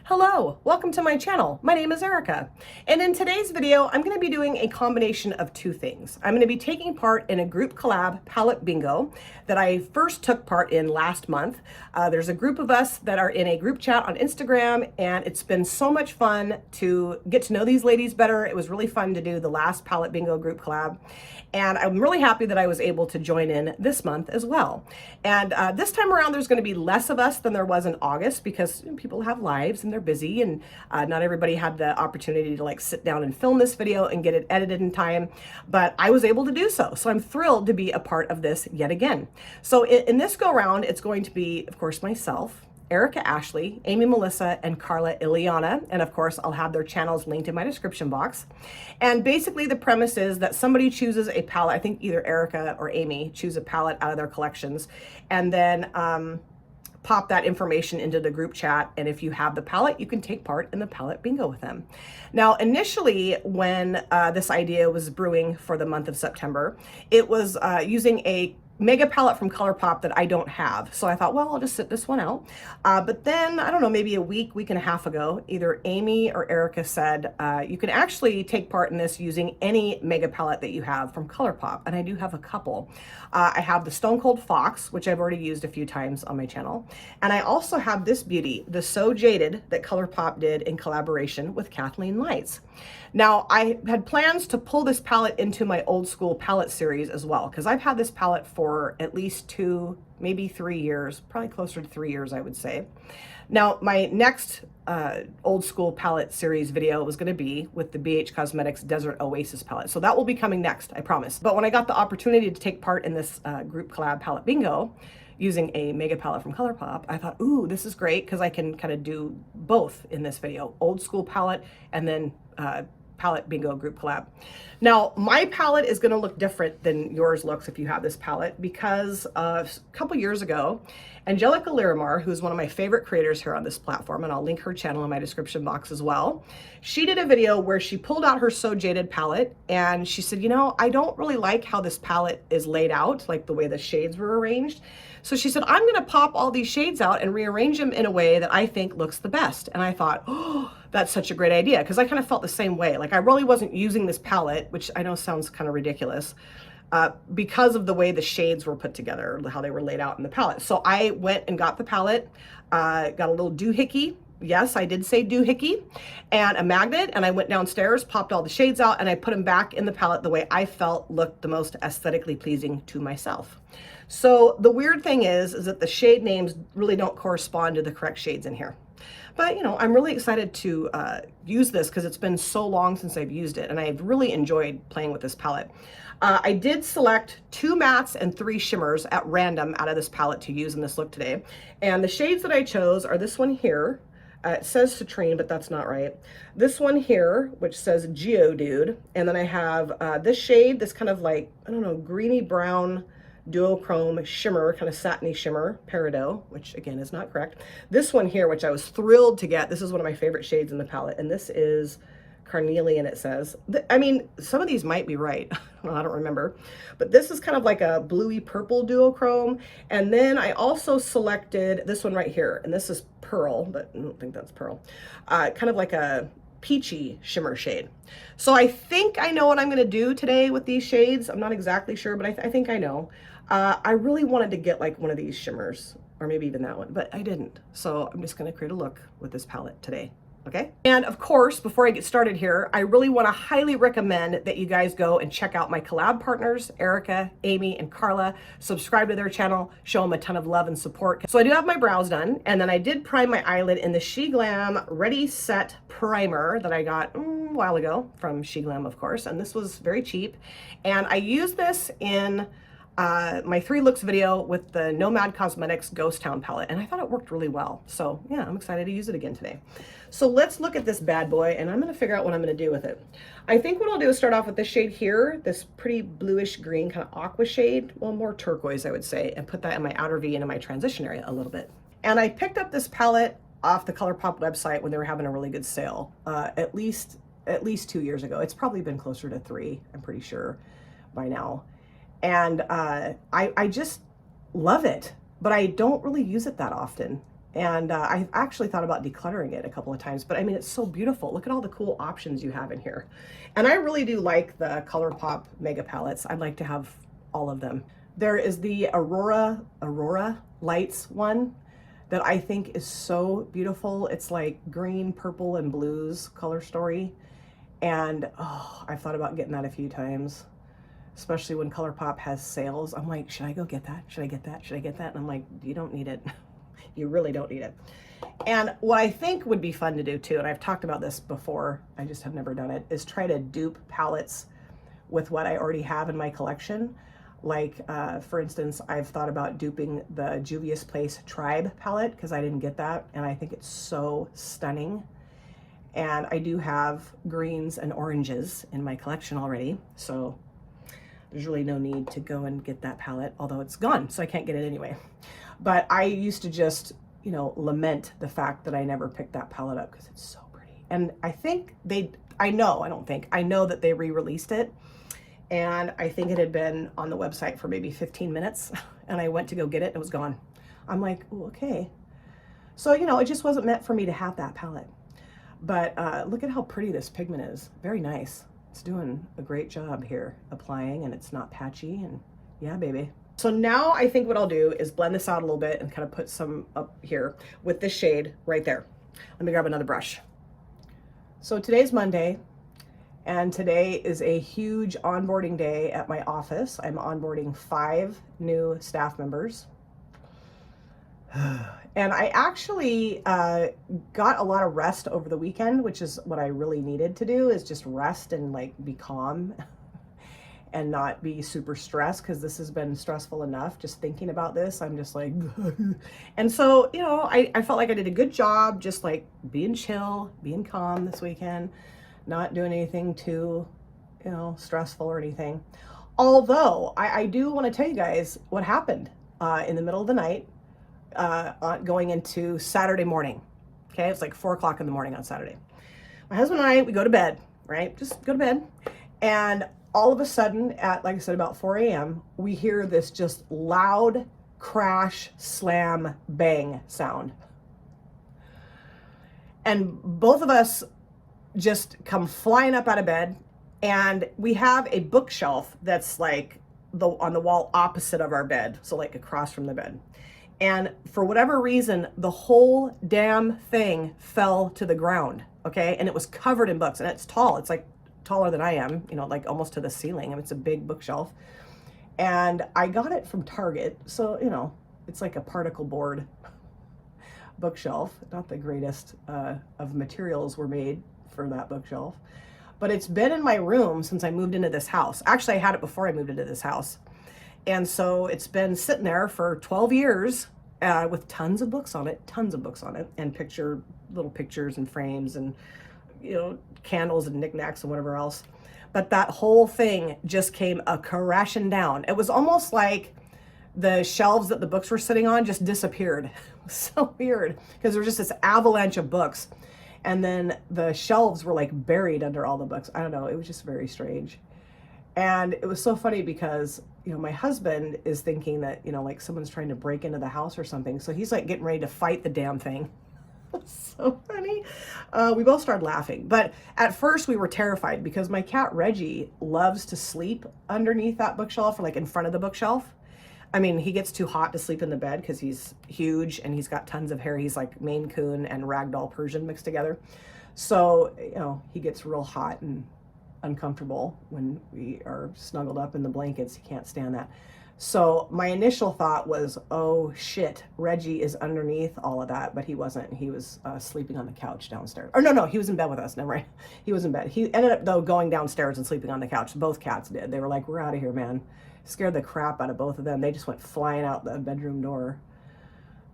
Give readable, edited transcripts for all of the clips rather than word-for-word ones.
Hello, welcome to my channel. My name is Erica, and in today's video, I'm going to be doing a combination of two things. I'm going to be taking part in a group collab palette bingo that I first took part in last month. There's a group of us that are in a group chat on Instagram, and it's been so much fun to get to know these ladies better. It was really fun to do the last palette bingo group collab, and I'm really happy that I was able to join in this month as well. And this time around, there's going to be less of us than there was in August because people have lives and they're busy, and not everybody had the opportunity to like sit down and film this video and get it edited in time, but I was able to do so. So I'm thrilled to be a part of this yet again. So in this go round, it's going to be, of course, myself, Erica Ashley, Amy Melissa, and Carla Ileana. And of course, I'll have their channels linked in my description box. And basically the premise is that somebody chooses a palette. I think either Erica or Amy choose a palette out of their collections, and then pop that information into the group chat. And if you have the palette, you can take part in the palette bingo with them. Now, initially, when this idea was brewing for the month of September, it was using a mega palette from Colourpop that I don't have. So I thought, well, I'll just sit this one out. But then, I don't know, maybe a week and a half ago, either Amy or Erica said, you can actually take part in this using any mega palette that you have from Colourpop. And I do have a couple. I have the Stone Cold Fox, which I've already used a few times on my channel. And I also have this beauty, the So Jaded, that Colourpop did in collaboration with Kathleen Lights. Now, I had plans to pull this palette into my old school palette series as well, because I've had this palette for at least 2, maybe 3 years, probably closer to 3 years, I would say. Now, my next old school palette series video was going to be with the BH Cosmetics Desert Oasis palette. So that will be coming next, I promise. But when I got the opportunity to take part in this group collab palette bingo, using a mega palette from Colourpop, I thought, ooh, this is great because I can kind of do both in this video, old school palette and then palette bingo group collab. Now, my palette is going to look different than yours looks if you have this palette, because a couple years ago, Angelica Lirimar, who's one of my favorite creators here on this platform, and I'll link her channel in my description box as well, she did a video where she pulled out her So Jaded palette, and she said, you know, I don't really like how this palette is laid out, like the way the shades were arranged. So she said, I'm going to pop all these shades out and rearrange them in a way that I think looks the best. And I thought, oh, that's such a great idea, because I kind of felt the same way. Like, I really wasn't using this palette, which I know sounds kind of ridiculous, because of the way the shades were put together, how they were laid out in the palette. So I went and got the palette, got a little doohickey. Yes, I did say doohickey, and a magnet, and I went downstairs, popped all the shades out, and I put them back in the palette the way I felt looked the most aesthetically pleasing to myself. So the weird thing is that the shade names really don't correspond to the correct shades in here. But, you know, I'm really excited to use this because it's been so long since I've used it, and I've really enjoyed playing with this palette. I did select 2 mattes and 3 shimmers at random out of this palette to use in this look today. And the shades that I chose are this one here. It says Citrine, but that's not right. This one here, which says Geodude. And then I have this shade, this kind of like, I don't know, greeny brown duochrome shimmer, kind of satiny shimmer, Peridot, which again is not correct. This one here, which I was thrilled to get. This is one of my favorite shades in the palette, and this is Carnelian, it says. I mean, some of these might be right. I don't remember. But this is kind of like a bluey purple duochrome. And then I also selected this one right here, and this is Pearl, but I don't think that's Pearl. Kind of like a peachy shimmer shade. So I think I know what I'm going to do today with these shades. I'm not exactly sure, but I think I know. I really wanted to get like one of these shimmers, or maybe even that one, but I didn't. So I'm just going to create a look with this palette today. Okay. And of course, before I get started here, I really want to highly recommend that you guys go and check out my collab partners, Erica, Amy, and Carla. Subscribe to their channel, show them a ton of love and support. So I do have my brows done, and then I did prime my eyelid in the She Glam Ready Set Primer that I got a while ago from She Glam, of course, and this was very cheap. And I used this in my 3 looks video with the Nomad Cosmetics Ghost Town palette, and I thought it worked really well. So yeah, I'm excited to use it again today. So let's look at this bad boy, and I'm going to figure out what I'm going to do with it. I think what I'll do is start off with this shade here, this pretty bluish green kind of aqua shade, well, more turquoise, I would say, and put that in my outer V and in my transition area a little bit. And I picked up this palette off the Colourpop website when they were having a really good sale, at least 2 years ago. It's probably been closer to 3, I'm pretty sure by now. And I just love it, but I don't really use it that often. And I've actually thought about decluttering it a couple of times, but I mean, it's so beautiful. Look at all the cool options you have in here. And I really do like the ColourPop Mega Palettes. I'd like to have all of them. There is the Aurora Lights one that I think is so beautiful. It's like green, purple, and blues color story. And oh, I've thought about getting that a few times, especially when ColourPop has sales. I'm like, should I go get that? Should I get that? Should I get that? And I'm like, you don't need it. You really don't need it. And what I think would be fun to do too, and I've talked about this before, I just have never done it, is try to dupe palettes with what I already have in my collection. Like, for instance, I've thought about duping the Juvia's Place Tribe palette because I didn't get that, and I think it's so stunning. And I do have greens and oranges in my collection already, so there's really no need to go and get that palette, although it's gone, so I can't get it anyway. But I used to just, you know, lament the fact that I never picked that palette up because it's so pretty. And I think I know that they re-released it. And I think it had been on the website for maybe 15 minutes. And I went to go get it, and it was gone. I'm like, oh, okay. So, you know, it just wasn't meant for me to have that palette. But look at how pretty this pigment is. Very nice. It's doing a great job here applying, and it's not patchy, and yeah, baby. So now I think what I'll do is blend this out a little bit and kind of put some up here with this shade right there. Let me grab another brush. So today's Monday, and today is a huge onboarding day at my office. I'm onboarding 5 new staff members. And I actually got a lot of rest over the weekend, which is what I really needed to do, is just rest and like be calm and not be super stressed, because this has been stressful enough just thinking about this. I'm just like, and so, you know, I felt like I did a good job just like being chill, being calm this weekend, not doing anything too, you know, stressful or anything. Although I do want to tell you guys what happened in the middle of the night, going into Saturday morning. Okay, it's like 4 o'clock in the morning on Saturday. My husband and I, we go to bed, right? Just go to bed. And all of a sudden at, like I said, about 4 a.m., we hear this just loud crash, slam, bang sound. And both of us just come flying up out of bed, and we have a bookshelf that's like on the wall opposite of our bed, so like across from the bed. And for whatever reason, the whole damn thing fell to the ground, okay? And it was covered in books, and it's tall. It's like taller than I am, you know, like almost to the ceiling. I mean, it's a big bookshelf. And I got it from Target, so, you know, it's like a particle board bookshelf. Not the greatest of materials were made for that bookshelf. But it's been in my room since I moved into this house. Actually, I had it before I moved into this house. And so it's been sitting there for 12 years with tons of books on it, and little pictures and frames and, you know, candles and knickknacks and whatever else. But that whole thing just came crashing down. It was almost like the shelves that the books were sitting on just disappeared. It was so weird, because there was just this avalanche of books. And then the shelves were like buried under all the books. I don't know, it was just very strange. And it was so funny because, you know, my husband is thinking that, you know, like someone's trying to break into the house or something. So he's like getting ready to fight the damn thing. So funny. We both started laughing. But at first we were terrified because my cat Reggie loves to sleep underneath that bookshelf, or like in front of the bookshelf. I mean, he gets too hot to sleep in the bed because he's huge and he's got tons of hair. He's like Maine Coon and Ragdoll Persian mixed together. So, you know, he gets real hot and uncomfortable when we are snuggled up in the blankets. He can't stand that. So my initial thought was, oh shit, Reggie is underneath all of that, but he wasn't. He was sleeping on the couch downstairs. Or no, he was in bed with us. Never mind. He was in bed. He ended up though going downstairs and sleeping on the couch. Both cats did. They were like, we're out of here, man. Scared the crap out of both of them. They just went flying out the bedroom door.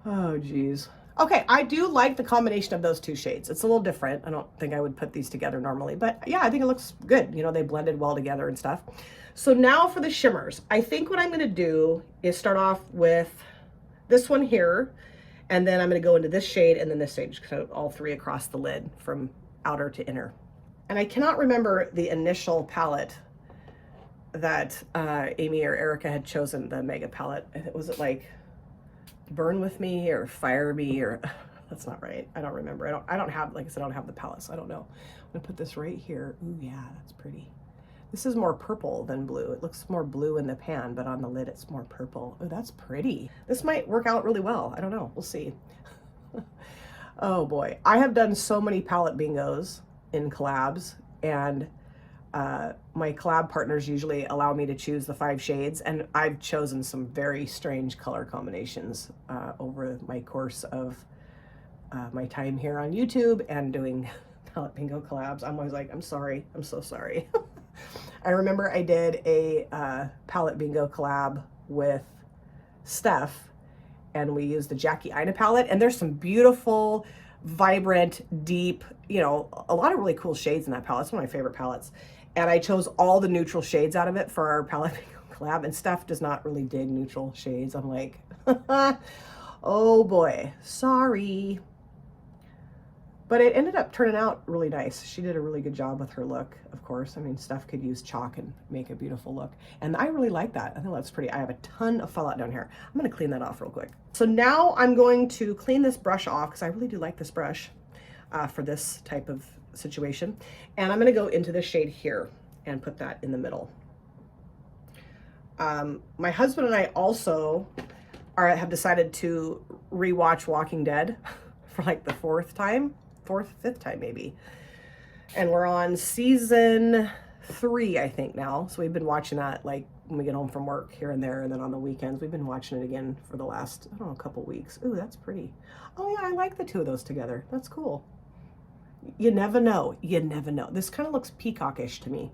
Oh geez. Okay, I do like the combination of those two shades. It's a little different. I don't think I would put these together normally, but yeah, I think it looks good. You know, they blended well together and stuff. So now for the shimmers. I think what I'm gonna do is start off with this one here, and then I'm gonna go into this shade and then this shade, just kind of all three across the lid from outer to inner. And I cannot remember the initial palette that Amy or Erica had chosen the Mega palette. Was it like Burn With Me or Fire Me or that's not right. I don't remember. I don't have, like I said, I don't have the palette, so I don't know. I'm gonna put this right here. Ooh, yeah, that's pretty. This is more purple than blue. It looks more blue in the pan, but on the lid it's more purple. Oh, that's pretty. This might work out really well. I don't know. We'll see. Oh boy. I have done so many palette bingos in collabs, and my collab partners usually allow me to choose the 5 shades, and I've chosen some very strange color combinations over my course of my time here on YouTube and doing palette bingo collabs. I'm always like, I'm sorry. I'm so sorry. I remember I did a palette bingo collab with Steph, and we used the Jackie Ina palette, and there's some beautiful, vibrant, deep, you know, a lot of really cool shades in that palette. It's one of my favorite palettes. And I chose all the neutral shades out of it for our palette bingo collab, and Steph does not really dig neutral shades. I'm like, oh boy, sorry. But it ended up turning out really nice. She did a really good job with her look, of course. I mean, Steph could use chalk and make a beautiful look. And I really like that. I think that's pretty. I have a ton of fallout down here. I'm gonna clean that off real quick. So now I'm going to clean this brush off, because I really do like this brush for this type of situation. And I'm gonna go into this shade here and put that in the middle. My husband and I also have decided to rewatch Walking Dead for like the 5th time maybe. And we're on season 3, I think now. So we've been watching that like when we get home from work here and there, and then on the weekends. We've been watching it again for the last, I don't know, a couple weeks. Ooh, that's pretty. Oh yeah, I like the 2 of those together. That's cool. You never know. You never know. This kind of looks peacockish to me.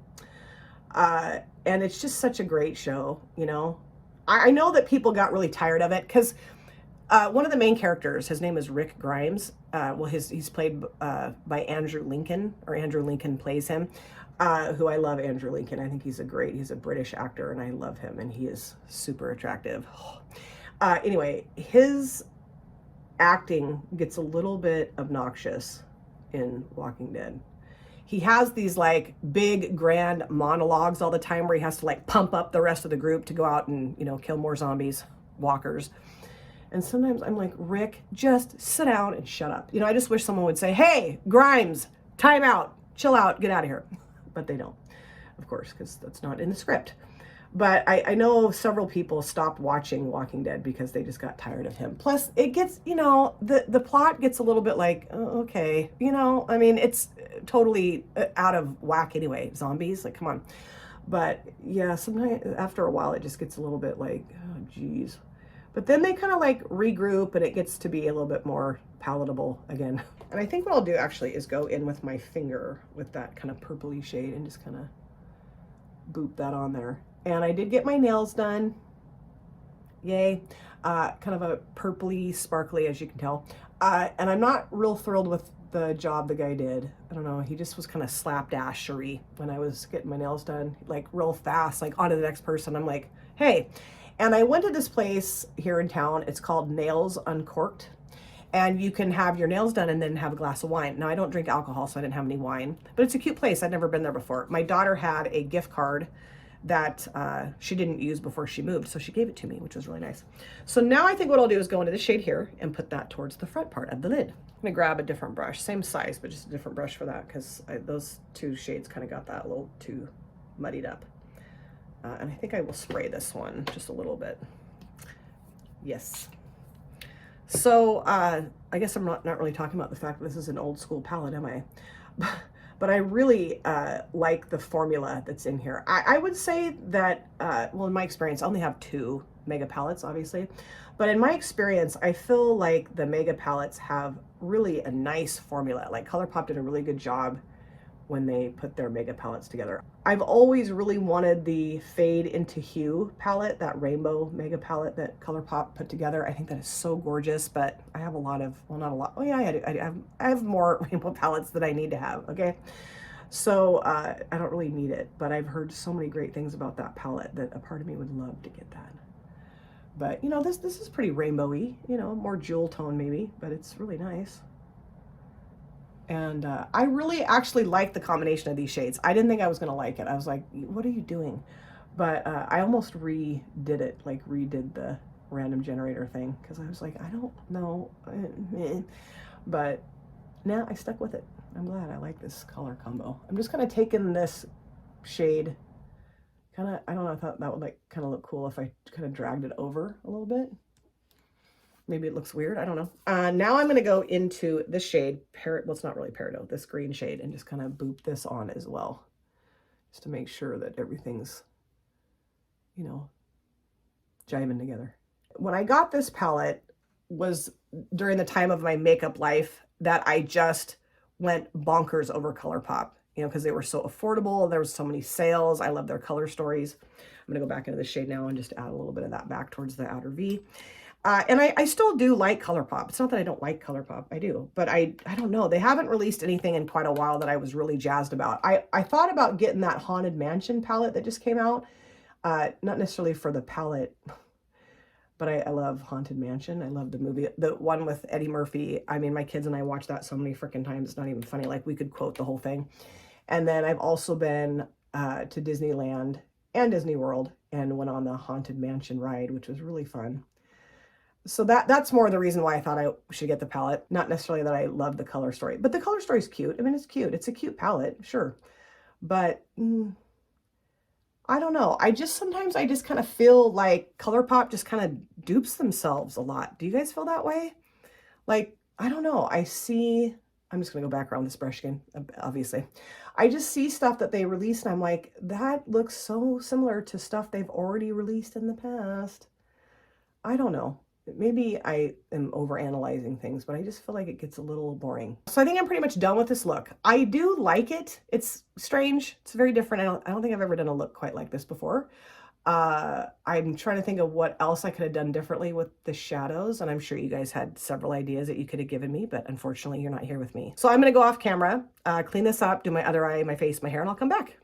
And it's just such a great show, you know. I know that people got really tired of it, because one of the main characters, his name is Rick Grimes. Well, he's played by Andrew Lincoln, or Andrew Lincoln plays him, who I love. Andrew Lincoln. I think he's a British actor, and I love him, and he is super attractive. Anyway, his acting gets a little bit obnoxious in Walking Dead. He has these like big grand monologues all the time where he has to like pump up the rest of the group to go out and, you know, kill more zombies, walkers. And sometimes I'm like, Rick, just sit down and shut up. You know, I just wish someone would say, hey, Grimes, time out, chill out, get out of here. But they don't, of course, because that's not in the script. But I know several people stopped watching Walking Dead because they just got tired of him. Plus, it gets, you know, the plot gets a little bit like, oh, okay, you know, I mean, it's totally out of whack anyway. Zombies, like, come on. But yeah, sometimes after a while, it just gets a little bit like, oh, geez. But then they kind of like regroup, and it gets to be a little bit more palatable again. And I think what I'll do actually is go in with my finger with that kind of purpley shade and just kind of boop that on there. And I did get my nails done. Yay. Kind of a purpley, sparkly, as you can tell. And I'm not real thrilled with the job the guy did. I don't know. He just was kind of slapdashery when I was getting my nails done, like real fast, like on to the next person. I'm like, hey. And I went to this place here in town. It's called Nails Uncorked. And you can have your nails done and then have a glass of wine. Now, I don't drink alcohol, so I didn't have any wine. But it's a cute place. I'd never been there before. My daughter had a gift card that she didn't use before she moved, so she gave it to me, which was really nice. So now I think what I'll do is go into this shade here and put that towards the front part of the lid. I'm gonna grab a different brush, same size, but just a different brush for that, because those 2 shades kind of got that a little too muddied up. And I think I will spray this one just a little bit. Yes. So I guess I'm not really talking about the fact that this is an old school palette, am I? But I really like the formula that's in here. I would say that, well, in my experience, I only have 2 Mega palettes, obviously. But in my experience, I feel like the Mega palettes have really a nice formula. Like ColourPop did a really good job when they put their Mega palettes together. I've always really wanted the Fade into Hue palette, that rainbow Mega palette that ColourPop put together. I think that is so gorgeous, but I have a lot of, well, not a lot. Oh yeah, I have more rainbow palettes that I need to have, okay? So I don't really need it, but I've heard so many great things about that palette that a part of me would love to get that. But you know, this is pretty rainbowy, you know, more jewel tone maybe, but it's really nice. And I really actually like the combination of these shades. I didn't think I was gonna like it. I was like, what are you doing? But I almost redid it, like redid the random generator thing, because I was like, I don't know. But now I stuck with it. I'm glad I like this color combo. I'm just kind of taking this shade, kind of, I don't know, I thought that would like kind of look cool if I kind of dragged it over a little bit. Maybe it looks weird, I don't know. Now I'm going to go into this shade, well, it's not really peridot, this green shade, and just kind of boop this on as well, just to make sure that everything's, you know, jiving together. When I got this palette was during the time of my makeup life that I just went bonkers over ColourPop, you know, because they were so affordable. There was so many sales. I love their color stories. I'm going to go back into the shade now and just add a little bit of that back towards the outer V. And I still do like ColourPop. It's not that I don't like ColourPop. I do. But I don't know. They haven't released anything in quite a while that I was really jazzed about. I thought about getting that Haunted Mansion palette that just came out. Not necessarily for the palette, but I love Haunted Mansion. I love the movie. The one with Eddie Murphy. I mean, my kids and I watched that so many freaking times. It's not even funny. Like, we could quote the whole thing. And then I've also been to Disneyland and Disney World and went on the Haunted Mansion ride, which was really fun. So that's more the reason why I thought I should get the palette. Not necessarily that I love the color story, but the color story is cute. I mean, it's cute. It's a cute palette, sure. But I don't know. Sometimes I just kind of feel like ColourPop just kind of dupes themselves a lot. Do you guys feel that way? Like, I don't know. I'm just going to go back around this brush again, obviously. I just see stuff that they release and I'm like, that looks so similar to stuff they've already released in the past. I don't know. Maybe I am overanalyzing things, but I just feel like it gets a little boring. So I think I'm pretty much done with this look. I do like it. It's strange. It's very different. I don't think I've ever done a look quite like this before. I'm trying to think of what else I could have done differently with the shadows, and I'm sure you guys had several ideas that you could have given me, but unfortunately you're not here with me. So I'm going to go off camera, clean this up, do my other eye, my face, my hair, and I'll come back.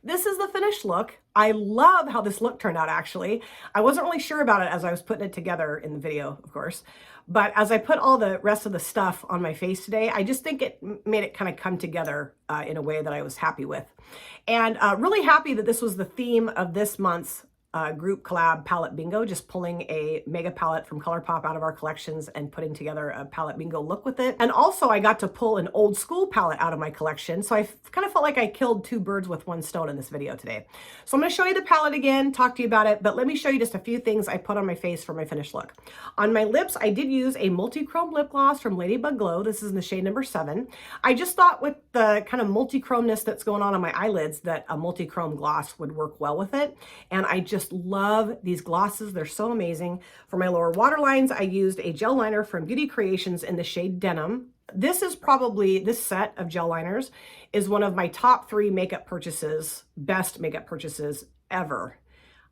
This is the finished look. I love how this look turned out, actually. I wasn't really sure about it as I was putting it together in the video, of course. But as I put all the rest of the stuff on my face today, I just think it made it kind of come together in a way that I was happy with. And really happy that this was the theme of this month's group collab palette bingo, just pulling a mega palette from ColourPop out of our collections and putting together a palette bingo look with it. And also I got to pull an old school palette out of my collection. So I kind of felt like I killed two birds with one stone in this video today. So I'm going to show you the palette again, talk to you about it, but let me show you just a few things I put on my face for my finished look. On my lips, I did use a multi-chrome lip gloss from Ladybug Glow. This is in the shade number 7. I just thought with the kind of multi-chromeness that's going on my eyelids that a multi-chrome gloss would work well with it. And I just love these glosses. They're so amazing. For my lower waterlines, I used a gel liner from Beauty Creations in the shade Denim. This set of gel liners is one of my top 3 makeup purchases, best makeup purchases ever.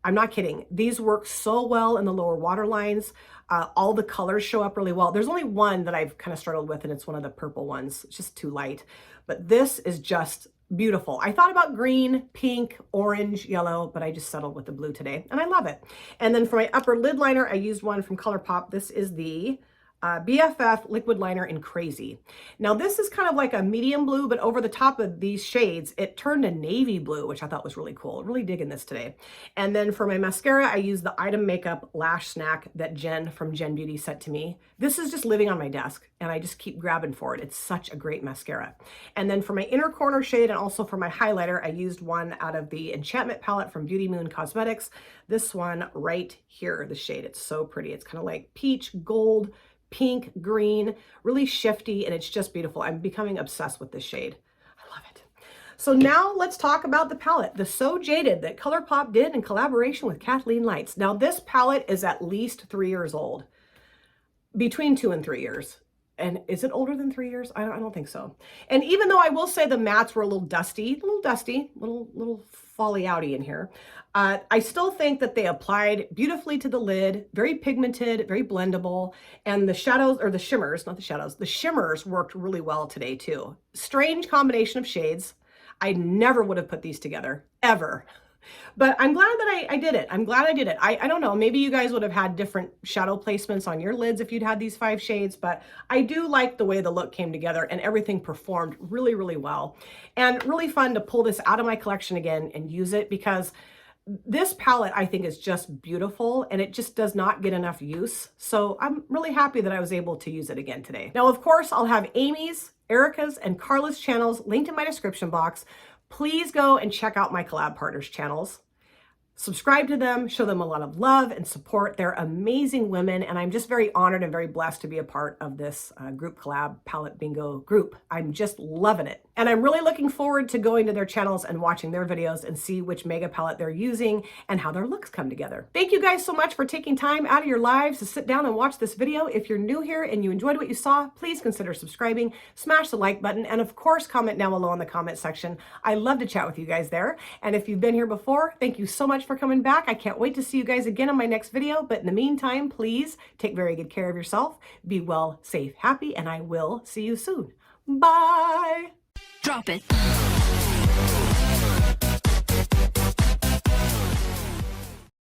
I'm not kidding. These work so well in the lower waterlines. All the colors show up really well. There's only one that I've kind of struggled with, and it's one of the purple ones. It's just too light. But this is just beautiful. I thought about green, pink, orange, yellow, but I just settled with the blue today, and I love it. And then for my upper lid liner, I used one from ColourPop. This is the BFF liquid liner in Crazy. Now this is kind of like a medium blue, but over the top of these shades, it turned a navy blue, which I thought was really cool. Really digging this today. And then for my mascara, I used the Item Makeup Lash Snack that Jen from Jen Beauty sent to me. This is just living on my desk, and I just keep grabbing for it. It's such a great mascara. And then for my inner corner shade and also for my highlighter, I used one out of the Enchantment palette from Beauty Moon Cosmetics. This one right here, the shade. It's so pretty. It's kind of like peach, gold, pink, green, really shifty, and it's just beautiful. I'm becoming obsessed with this shade. I love it. So now let's talk about the palette, the So Jaded that ColourPop did in collaboration with Kathleen Lights. Now this palette is at least 3 years old, between 2 and 3 years. And is it older than 3 years? I don't think so. And even though I will say the mattes were a little dusty, little folly outy in here, I still think that they applied beautifully to the lid, very pigmented, very blendable, and the shadows, or the shimmers, not the shadows, the shimmers worked really well today too. Strange combination of shades. I never would have put these together, ever. But I'm glad that I did it. I'm glad I did it. I don't know, maybe you guys would have had different shadow placements on your lids if you'd had these 5 shades, but I do like the way the look came together and everything performed really, really well. And really fun to pull this out of my collection again and use it, because This palette, I think, is just beautiful, and it just does not get enough use. So I'm really happy that I was able to use it again today. Now, of course, I'll have Amy's, Erica's, and Carla's channels linked in my description box. Please go and check out my collab partners' channels. Subscribe to them, show them a lot of love and support. They're amazing women, and I'm just very honored and very blessed to be a part of this group collab palette bingo group. I'm just loving it. And I'm really looking forward to going to their channels and watching their videos and see which mega palette they're using and how their looks come together. Thank you guys so much for taking time out of your lives to sit down and watch this video. If you're new here and you enjoyed what you saw, please consider subscribing, smash the like button, and of course, comment down below in the comment section. I love to chat with you guys there. And if you've been here before, thank you so much for coming back. I can't wait to see you guys again on my next video. But in the meantime, please take very good care of yourself. Be well, safe, happy, and I will see you soon. Bye. Drop it.